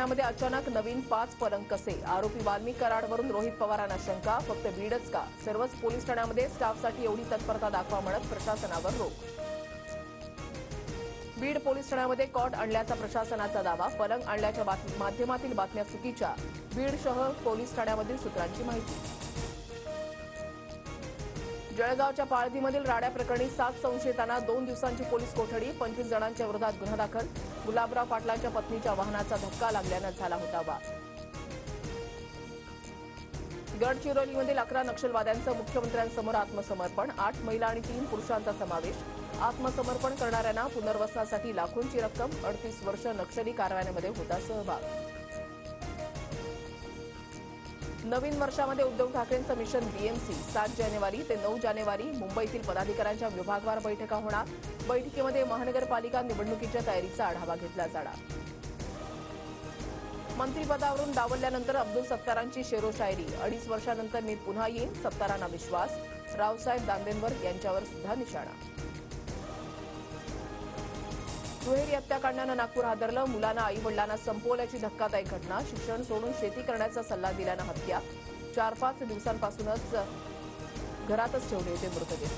ठाण्यामध्ये अचानक नवीन 5 पलंग कसे? आरोपी वाल्मिक कराडवरून रोहित पवारांना शंका, फक्त बीडच का? सर्वच पोलीस ठाण्यामध्ये स्टाफसाठी एवढी तत्परता दाखवा म्हणत प्रशासनावर रोख. बीड पोलीस ठाण्यामध्ये कॉट आणल्याचा प्रशासनाचा दावा, पलंग आणल्याच्या माध्यमातील बातम्या चुकीच्या. बीड शहर पोलीस ठाण्यामधील सूत्रांची माहिती. जळगावच्या पाळधीमधील राड्या प्रकरणी 7 संशयितांना 2 दिवसांची पोलीस कोठडी, 25 जणांच्या विरोधात गुन्हा दाखल. गुलाबराव पाटलांच्या पत्नीच्या वाहनाचा धक्का लागल्यानं झाला होता वाद. गडचिरोलीमधील 11 नक्षलवाद्यांचं मुख्यमंत्र्यांसमोर आत्मसमर्पण, 8 महिला आणि 3 पुरुषांचा समावेश. आत्मसमर्पण करणाऱ्यांना पुनर्वसनासाठी लाखोंची रक्कम, 38 वर्ष नक्षली कारवायांमध्ये होता सहभाग. नवीन वर्षामध्ये उद्धव ठाकरेंचं मिशन बीएमसी, 7 जानेवारी ते 9 जानेवारी मुंबईतील पदाधिकाऱ्यांच्या विभागवार बैठका होणार. बैठकीमध्ये महानगरपालिका निवडणुकीच्या तयारीचा आढावा घेतला जाणार. मंत्रिपदावरून डावलल्यानंतर अब्दुल सत्तारांची शेरो शायरी, 2.5 वर्षानंतर मी पुन्हा येईन, सत्तारांना विश्वास. रावसाहेब दानवेंवर यांच्यावर सुद्धा निशाणा. दुहेरी हत्याकांडानं नागपूर हादरलं, मुलांना आई वडिलांना संपवल्याची धक्कादायक घटना. शिक्षण सोडून शेती करण्याचा सल्ला दिल्यानं हत्या. 4-5 दिवसांपासूनच घरातच ठेवले होते मृतदेह.